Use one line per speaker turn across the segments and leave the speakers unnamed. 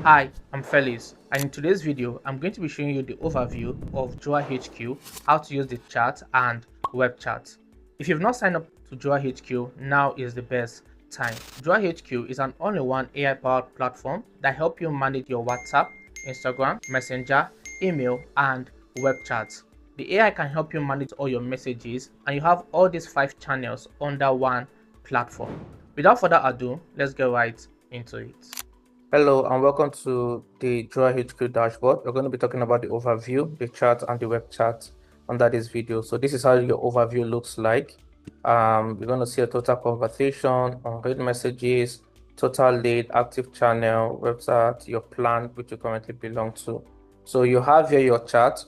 Hi, I'm Felix, and in today's video, I'm going to be showing you the overview of JohaHQ, how to use the chat and web chat. If you've not signed up to JohaHQ, now is the best time. JohaHQ is an all-in-one AI-powered platform that helps you manage your WhatsApp, Instagram, Messenger, email, and web chats. The AI can help you manage all your messages, and you have all these 5 channels under one platform. Without further ado, let's get right into it.
Hello and welcome to the JohaHQ dashboard. We're going to be talking about the overview, the chat, and the web chat under this video. So this is how your overview looks like. You're going to see a total conversation, unread messages, total lead, active channel, website, your plan, which you currently belong to. So you have here your chat.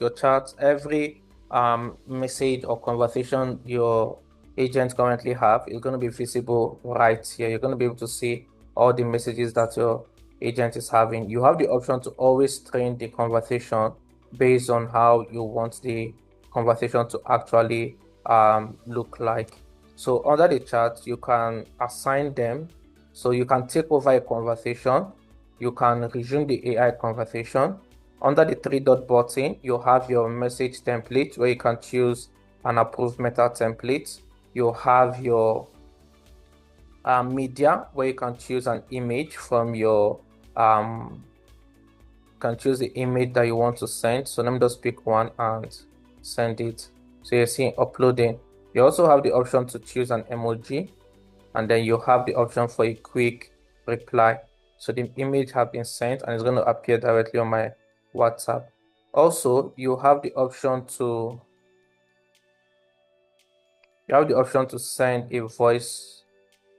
Every message or conversation your agent currently have is going to be visible right here. You're going to be able to see all the messages that your agent is having. You have the option to always train the conversation based on how you want the conversation to actually look like. So under the chat, you can assign them. So you can take over a conversation. You can resume the AI conversation. Under the 3-dot button, you have your message template where you can choose an approved meta template. You have your media where you can choose an image from your can choose the image that you want to send. So let me just pick one and send it. So you're seeing uploading. You also have the option to choose an emoji, and then you have the option for a quick reply. So the image has been sent and it's going to appear directly on my WhatsApp. Also, you have the option to send a voice.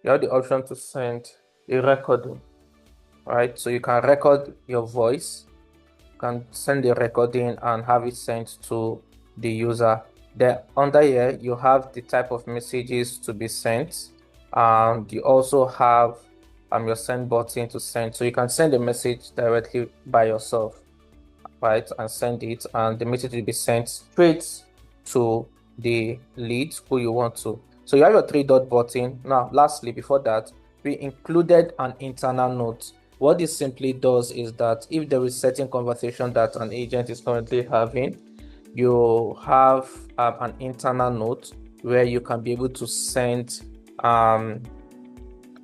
You have the option to send a recording. Right, so you can record your voice, you can send the recording and have it sent to the user. Then under here you have the type of messages to be sent, and you also have your send button to send. So you can send a message directly by yourself, right, and send it, and the message will be sent straight to the lead who you want to. So you have your 3-dot button. Now lastly, before that, we included an internal note. What this simply does is that if there is certain conversation that an agent is currently having, you have an internal note where you can be able to send you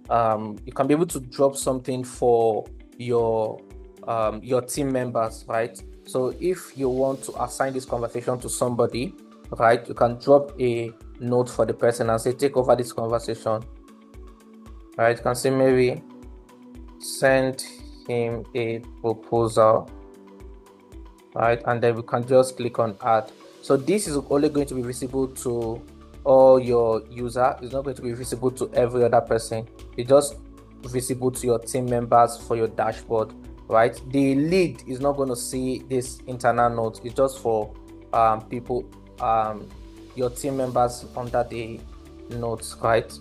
can be able to drop something for your team members, right? So if you want to assign this conversation to somebody, right, you can drop a note for the person and say, take over this conversation, right? You can say maybe send him a proposal, right, and then we can just click on add. So this is only going to be visible to all your user. It's not going to be visible to every other person. It's just visible to your team members for your dashboard, right? The lead is not going to see this internal note. It's just for people, your team members under the notes, right?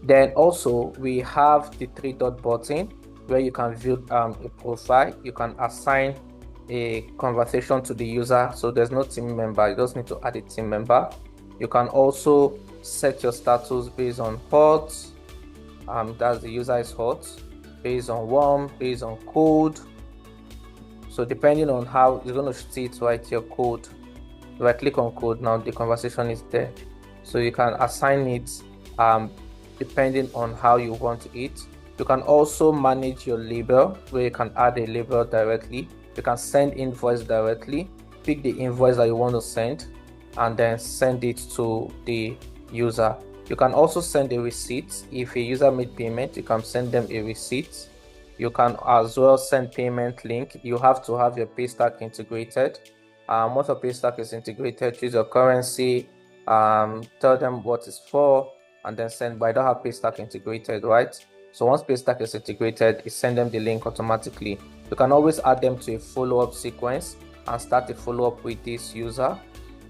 Then also we have the 3-dot button where you can view a profile. You can assign a conversation to the user, so there's no team member. You just need to add a team member. You can also set your status based on hot, that's the user is hot, based on warm, based on cold. So depending on how you're going to see it right here, code. If I click on code now, the conversation is there. So you can assign it depending on how you want it. You can also manage your label where you can add a label directly. You can send invoice directly, pick the invoice that you want to send, and then send it to the user. You can also send a receipt. If a user made payment, you can send them a receipt. You can as well send payment link. You have to have your pay stack integrated. Once your pay stack is integrated, choose your currency, tell them what it's for, and then send. But I don't have pay stack integrated, right? So once pay stack is integrated, it sends them the link automatically. You can always add them to a follow-up sequence and start a follow-up with this user.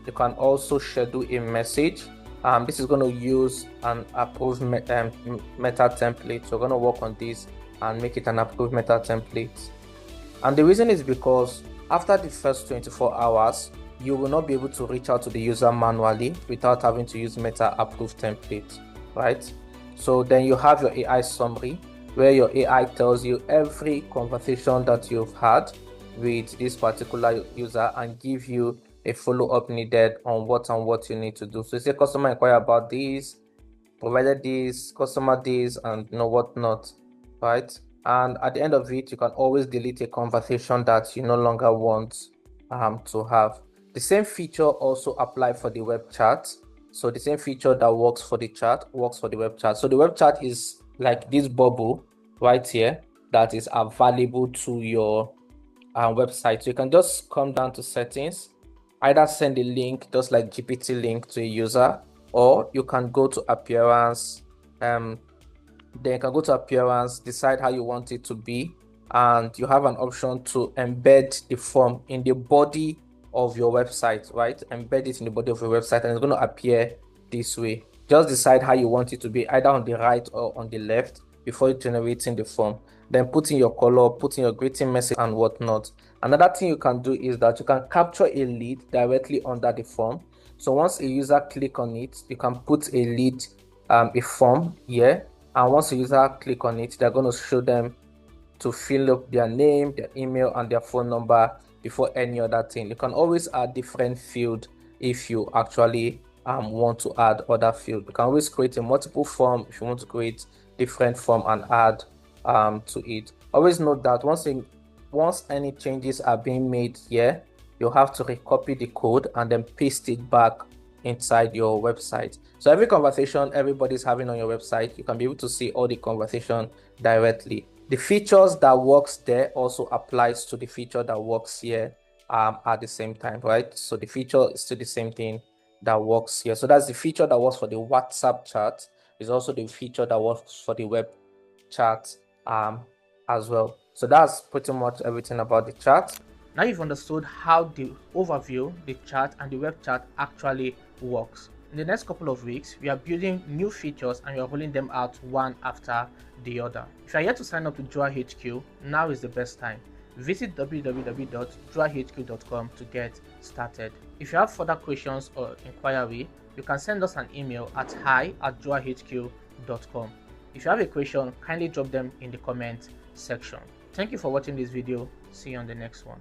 You can also schedule a message. This is going to use an approved meta template. So we're going to work on this and make it an approved meta template. And the reason is because after the first 24 hours, you will not be able to reach out to the user manually without having to use meta approved template, right? So then you have your AI summary. where your AI tells you every conversation that you've had with this particular user and give you a follow-up needed on what you need to do. So say customer inquire about this, provided this, customer this, and whatnot, right? And at the end of it, you can always delete a conversation that you no longer want to have. The same feature also apply for the web chat. So the same feature that works for the chat works for the web chat. So the web chat is like this bubble right here that is available to your website. So you can just come down to settings, either send a link just like GPT link to a user, or you can go to appearance. Then you can go to appearance, decide how you want it to be, and you have an option to embed the form in the body of your website, right? Embed it in the body of your website and it's going to appear this way. Just decide how you want it to be, either on the right or on the left, before generating the form. Then put in your color, put in your greeting message and whatnot. Another thing you can do is that you can capture a lead directly under the form. So once a user click on it, you can put a lead, a form here, and once a user click on it, they're going to show them to fill up their name, their email, and their phone number before any other thing. You can always add different field if you actually want to add other field. You can always create a multiple form if you want to create different form and add to it. Always note that once any changes are being made here, you'll have to recopy the code and then paste it back inside your website. So every conversation everybody's having on your website, you can be able to see all the conversation directly. The features that works there also applies to the feature that works here at the same time, right? So the feature is still the same thing that works here. So that's the feature that works for the WhatsApp chat. Is also the feature that works for the web chat as well. So that's pretty much everything about the chat.
Now you've understood how the overview, the chat, and the web chat actually works. In the next couple of weeks, we are building new features and we are rolling them out one after the other. If you are yet to sign up to JohaHQ, now is the best time. Visit www.johahq.com to get started. If you have further questions or inquiry, you can send us an email at hi@johahq.com. If you have a question, kindly drop them in the comment section. Thank you for watching this video. See you on the next one.